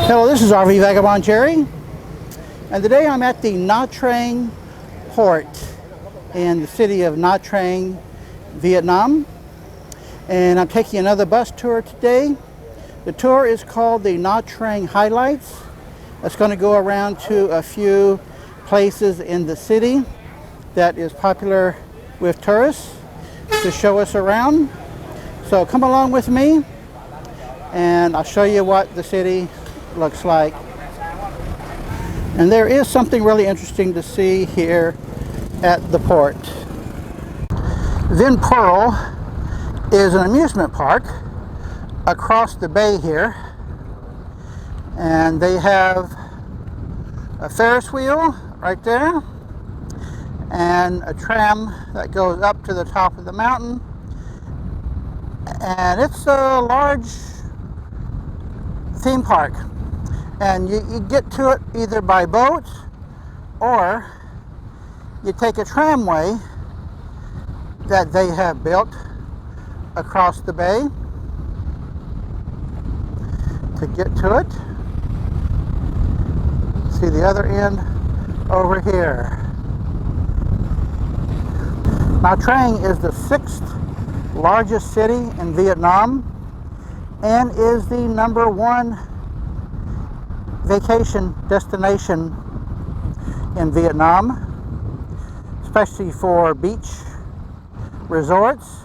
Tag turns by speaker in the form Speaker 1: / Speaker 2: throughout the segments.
Speaker 1: Hello, this is RV Vagabond Jerry, and today I'm at the Nha Trang port in the city of Nha Trang, Vietnam, and I'm taking another bus tour today. The tour is called the Nha Trang Highlights. It's going to go around to a few places in the city that is popular with tourists to show us around. So come along with me and I'll show you what the city looks like. And there is something really interesting to see here at the port. Vin Pearl is an amusement park across the bay here, and they have a Ferris wheel right there and a tram that goes up to the top of the mountain, and it's a large theme park, and you get to it either by boat or you take a tramway that they have built across the bay to get to it. See the other end over here. Nha Trang is the 6th largest city in Vietnam and is the #1 vacation destination in Vietnam, especially for beach resorts.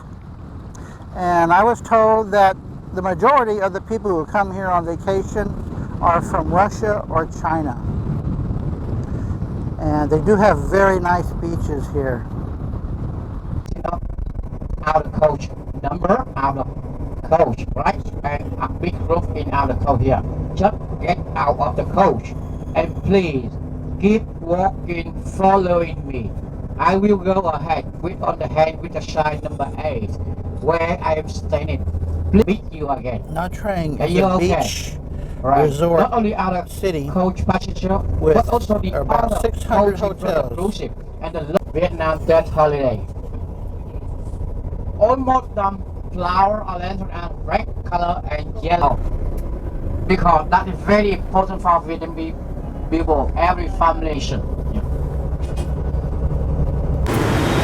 Speaker 1: And I was told that the majority of the people who come here on vacation are from Russia or China. And they do have very nice beaches here.
Speaker 2: Out of coach number, out of coach, right? And a big roof in out of coach here. Just get out of the coach and please keep walking, following me. I will go ahead with on the hand with the sign number 8 where I am standing. Please meet you again.
Speaker 1: Nha Trang
Speaker 2: Are
Speaker 1: is
Speaker 2: you
Speaker 1: a
Speaker 2: okay?
Speaker 1: beach
Speaker 2: Right.
Speaker 1: resort
Speaker 2: Not only out of
Speaker 1: city
Speaker 2: coach passenger,
Speaker 1: with
Speaker 2: but also the
Speaker 1: about
Speaker 2: other
Speaker 1: 600
Speaker 2: coach
Speaker 1: hotels.
Speaker 2: Cruise and the Vietnam Death Holiday. Almost done flower or lantern and red color and yellow, because that is very important for Vietnamese people, every family nation.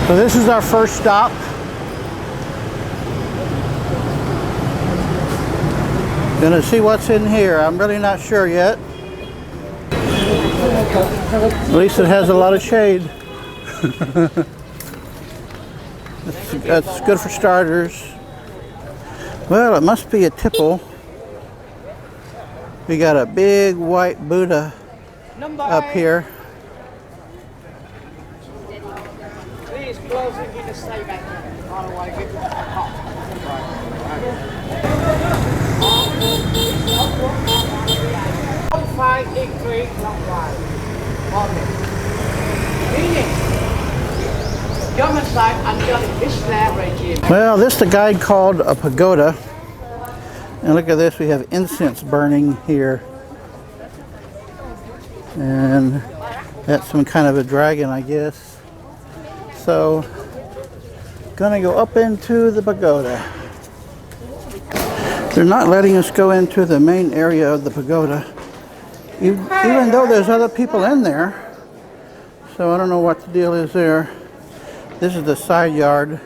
Speaker 1: So this is our first stop. Gonna see what's in here. I'm really not sure yet. At least it has a lot of shade. That's good for starters. Well, it must be a tipple. We got a big white Buddha up here.
Speaker 2: Please close it in the same back. Otherwise, get hot. 583 clockwise. Okay. Meaning, German side under the Islam regime.
Speaker 1: Well, this the guide called a pagoda. And look at this, we have incense burning here. And that's some kind of a dragon, I guess. So, gonna go up into the pagoda. They're not letting us go into the main area of the pagoda, even though there's other people in there. So I don't know what the deal is there. This is the side yard.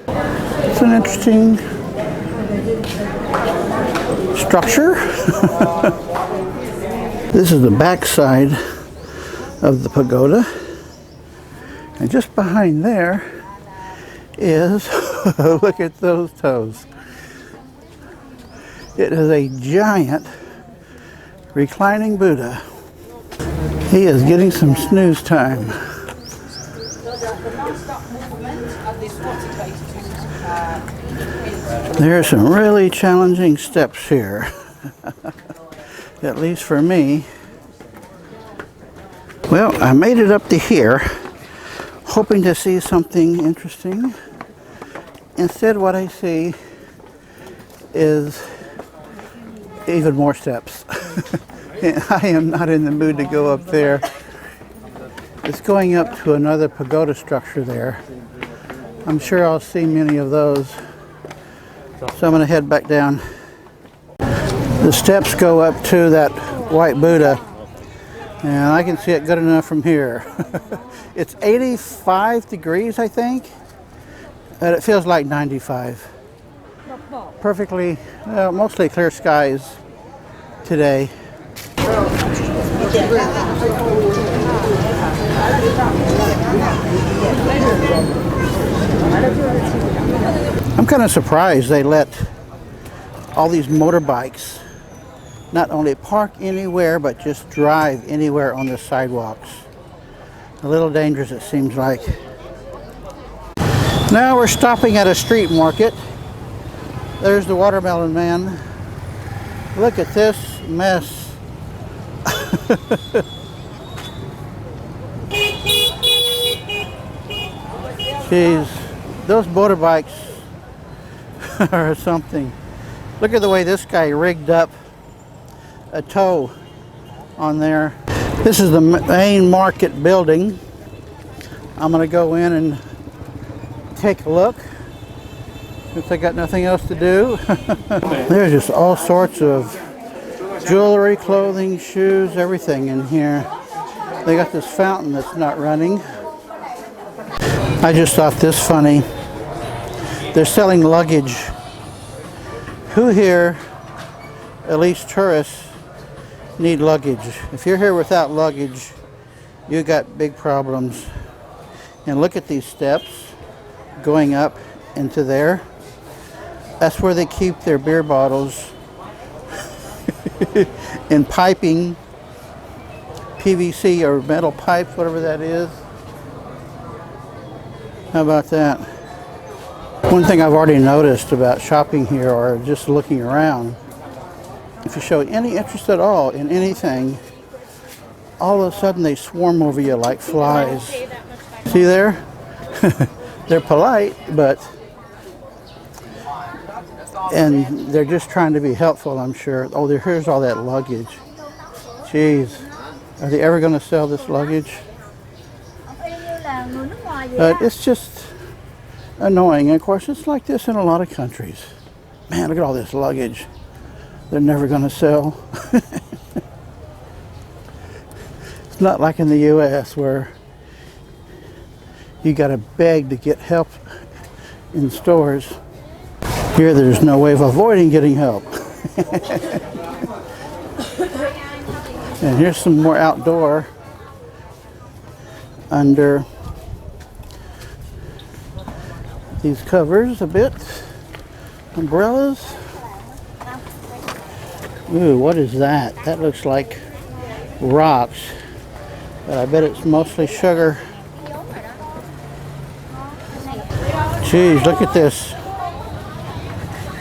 Speaker 1: It's an interesting structure. This is the back side of the pagoda. And just behind there is, look at those toes. It is a giant reclining Buddha. He is getting some snooze time. There are some really challenging steps here, at least for me. Well, I made it up to here, hoping to see something interesting. Instead, what I see is even more steps. I am not in the mood to go up there. It's going up to another pagoda structure there. I'm sure I'll see many of those. So I'm going to head back down. The steps go up to that white Buddha, and I can see it good enough from here. It's 85 degrees, I think, but it feels like 95. Perfectly, mostly clear skies today. I'm kind of surprised they let all these motorbikes not only park anywhere, but just drive anywhere on the sidewalks. A little dangerous, it seems like. Now we're stopping at a street market. There's the watermelon man. Look at this mess. Jeez, those motorbikes are something. Look at the way this guy rigged up a tow on there. This is the main market building. I'm gonna go in and take a look since I got nothing else to do. There's just all sorts of jewelry, clothing, shoes, everything in here. They got this fountain that's not running. I just thought this funny. They're selling luggage. Who here, at least tourists, need luggage? If you're here without luggage, you got big problems. And look at these steps going up into there. That's where they keep their beer bottles in piping, PVC or metal pipes, whatever that is. How about that? One thing I've already noticed about shopping here or just looking around, if you show any interest at all in anything, all of a sudden they swarm over you like flies. See there? They're polite, and they're just trying to be helpful, I'm sure. Oh, here's all that luggage. Jeez, are they ever going to sell this luggage? But it's just annoying. And of course, it's like this in a lot of countries. Man, look at all this luggage. They're never going to sell. It's not like in the U.S. where you got to beg to get help in stores. Here, there's no way of avoiding getting help. And here's some more outdoor under these covers a bit. Umbrellas. Ooh, what is that? That looks like rocks, but I bet it's mostly sugar. Jeez, look at this.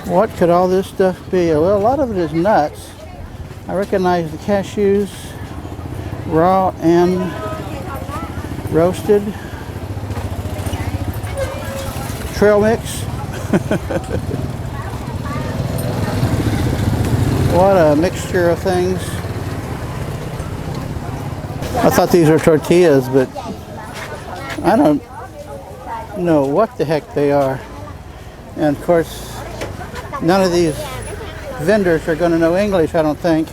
Speaker 1: What could all this stuff be? Well, a lot of it is nuts. I recognize the cashews, raw and roasted. Trail mix. What a mixture of things. I thought these were tortillas, but I don't know what the heck they are. And of course, none of these vendors are going to know English, I don't think.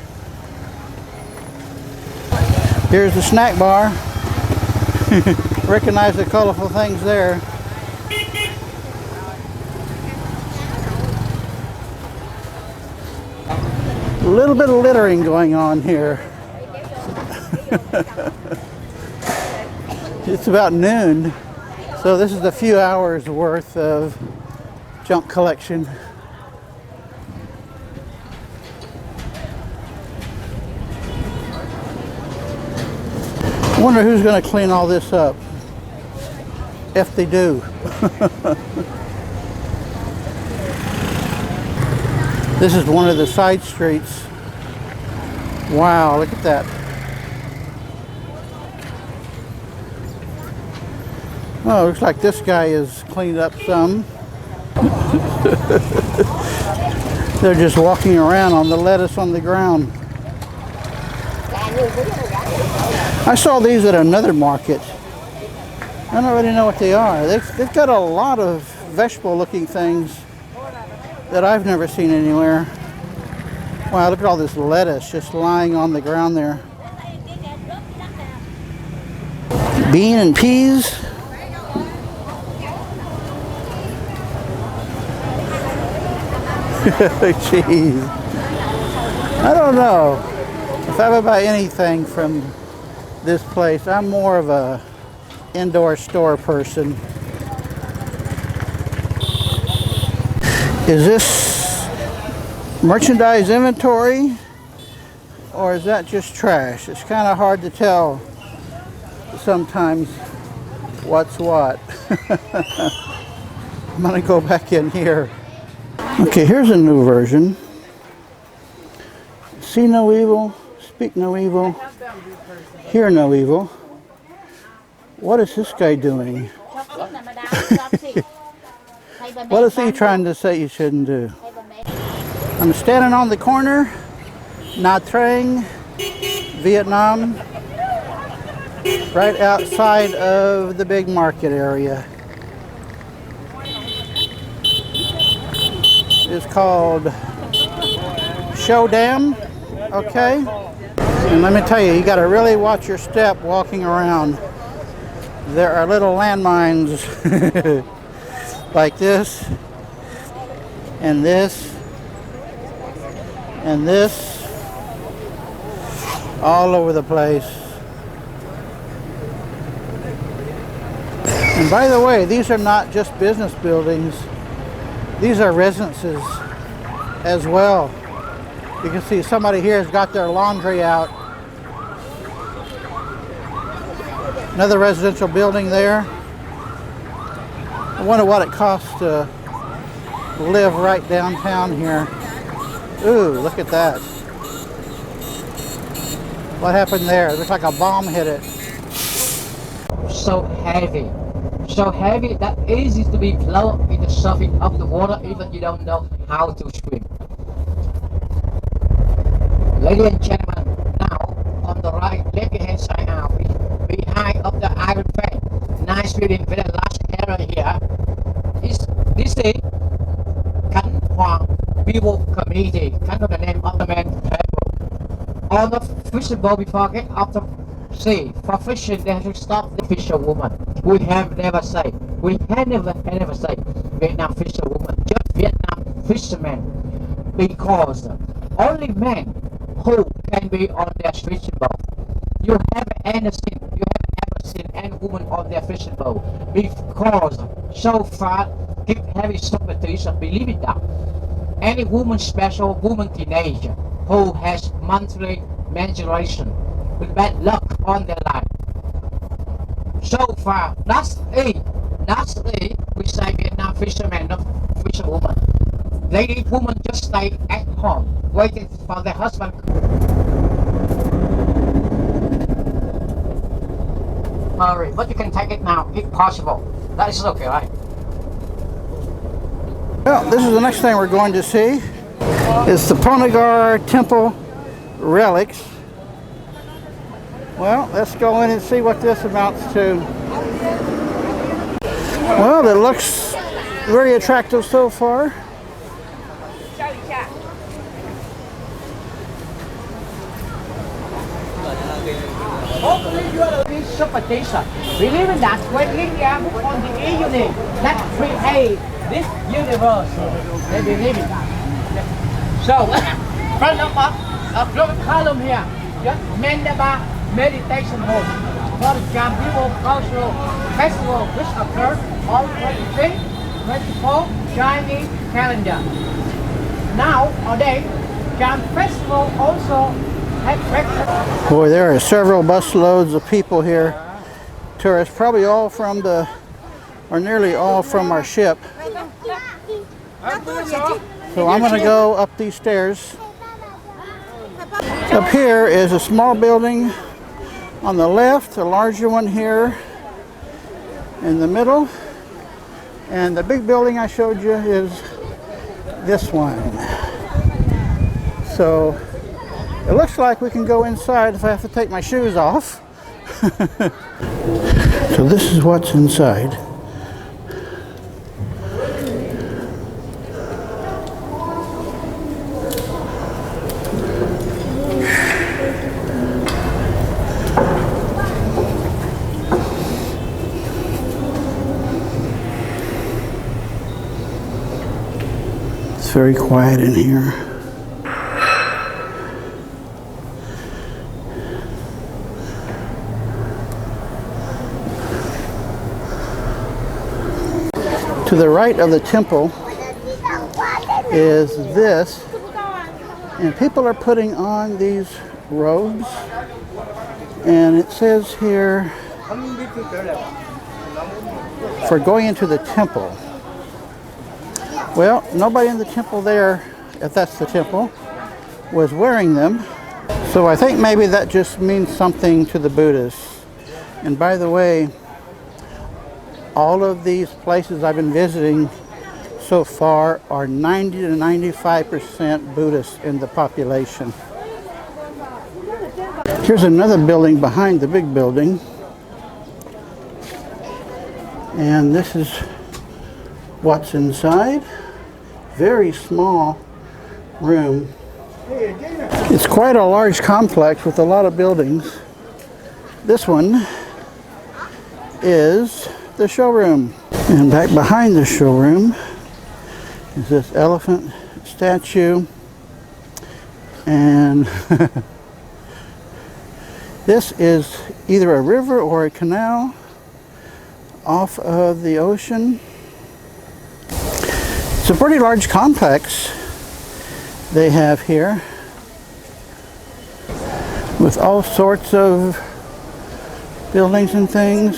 Speaker 1: Here's the snack bar. Recognize the colorful things there. A little bit of littering going on here. It's about noon, so this is a few hours worth of junk collection. I wonder who's going to clean all this up, if they do. This is one of the side streets. Wow, look at that. Oh, looks like this guy has cleaned up some. They're just walking around on the lettuce on the ground. I saw these at another market. I don't really know what they are. They've got a lot of vegetable looking things that I've never seen anywhere. Wow, look at all this lettuce just lying on the ground there. Bean and peas. Jeez. I don't know if I would buy anything from this place. I'm more of a indoor store person. Is this merchandise inventory or is that just trash? It's kind of hard to tell sometimes what's what. I'm gonna go back in here. Okay, here's a new version. See no evil, speak no evil, hear no evil. What is this guy doing? What is he trying to say you shouldn't do? I'm standing on the corner, Nha Trang, Vietnam, right outside of the big market area. It's called Show Dam, okay? And let me tell you, you got to really watch your step walking around. There are little landmines like this, and this, and this, all over the place. And by the way, these are not just business buildings. These are residences as well. You can see somebody here has got their laundry out. Another residential building there. I wonder what it costs to live right downtown here. Ooh, look at that. What happened there? It looks like a bomb hit it.
Speaker 2: So heavy. So heavy that easy to be floated in the surface of the water even you don't know how to swim. Ladies and gentlemen, now on the right left hand side now, behind of the iron fence, nice building, very large area here. This is Khánh Hoàng People Community, kind of the name of the man table. On the fishable before get off the sea for fishing, they have to stop the fisherwoman. We have never say, we have never say Vietnam fisherwoman, just Vietnam fishermen, because only men who can be on their fishing boat. You haven't ever seen any woman on their fishing boat, because so far keep having superstition, believe it that any woman, special woman teenager who has monthly menstruation with bad luck on their life. So far, that's it, we say Vietnam fisherman, not fisherwoman. Lady woman just stay at home, waiting for their husband. Alright, but you can take it now, if possible. That is okay, right?
Speaker 1: Well, this is the next thing we're going to see. It's the Ponagar Temple Relics. Well, let's go in and see what this amounts to. Well, it looks very attractive so far.
Speaker 2: Hopefully you are a superstition. Believe in that when India put on the unit that create this universe, they believe in that. So, front of us, a column here, just Mandaba meditation home for the Cham People Cultural Festival, which occurs on 23, 24 Chinese calendar. Nowadays, Cham Festival also has breakfast.
Speaker 1: Boy, there are several busloads of people here. Tourists, probably all from the, or nearly all from our ship. So I'm going to go up these stairs. Up here is a small building on the left, a larger one here in the middle, and the big building I showed you is this one. So it looks like we can go inside if I have to take my shoes off. So this is what's inside. very quiet in here. To the right of the temple is this, and people are putting on these robes, and it says here, for going into the temple. Well, nobody in the temple there, if that's the temple, was wearing them. So I think maybe that just means something to the Buddhists. And by the way, all of these places I've been visiting so far are 90 to 95% Buddhist in the population. Here's another building behind the big building. And this is what's inside. Very small room. It's quite a large complex with a lot of buildings. This one is the showroom. And back behind the showroom is this elephant statue. And this is either a river or a canal off of the ocean. It's a pretty large complex they have here with all sorts of buildings and things.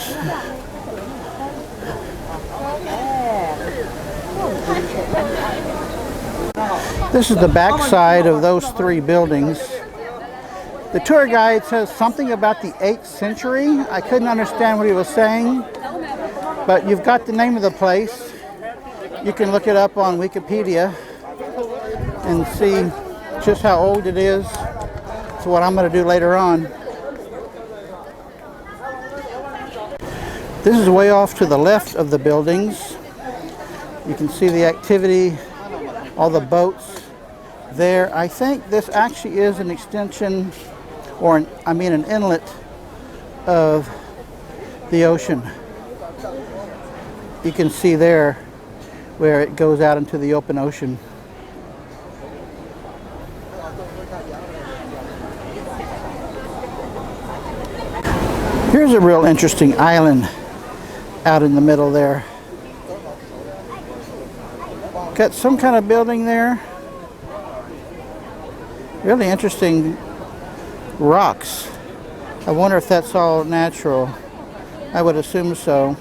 Speaker 1: This is the back side of those three buildings. The tour guide says something about the 8th century. I couldn't understand what he was saying, but you've got the name of the place. You can look it up on Wikipedia and see just how old it is. That's what I'm going to do later on. This is way off to the left of the buildings. You can see the activity, all the boats there. I think this actually is an extension, or an inlet of the ocean. You can see there where it goes out into the open ocean. Here's a real interesting island out in the middle there. Got some kind of building there. Really interesting rocks. I wonder if that's all natural. I would assume so.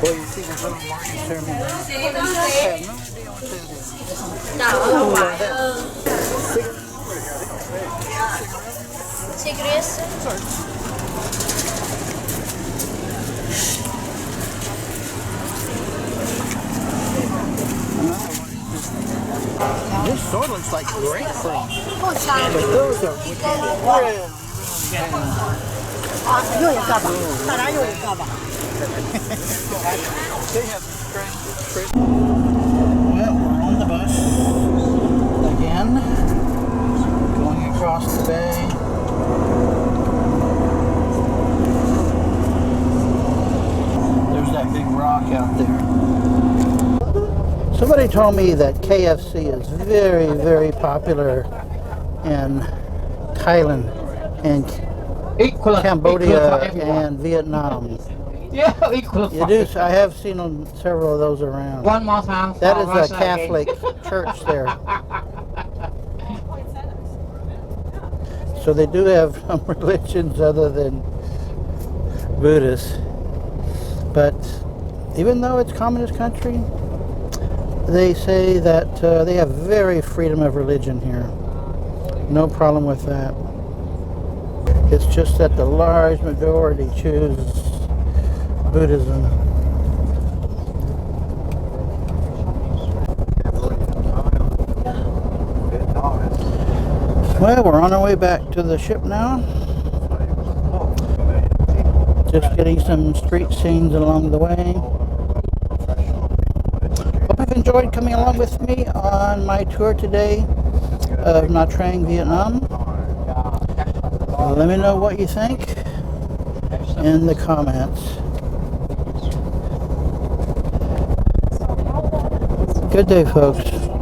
Speaker 1: Boy, you see this little market ceremony. I have no idea what that is. Cigarettes? This sort of looks like grapefruit. But those are really Well, we're on the bus again, going across the bay. There's that big rock out there. Somebody told me that KFC is very, very popular in Thailand and Cambodia and Vietnam.
Speaker 2: Yeah, equal.
Speaker 1: You do. I have seen several of those around.
Speaker 2: One more time.
Speaker 1: That is a Catholic church there. So they do have some religions other than Buddhist. But even though it's a communist country, they say that they have very freedom of religion here. No problem with that. It's just that the large majority choose Buddhism. Well, we're on our way back to the ship now. Just getting some street scenes along the way. Hope you've enjoyed coming along with me on my tour today of Nha Trang, Vietnam. Let me know what you think in the comments. Good day, folks.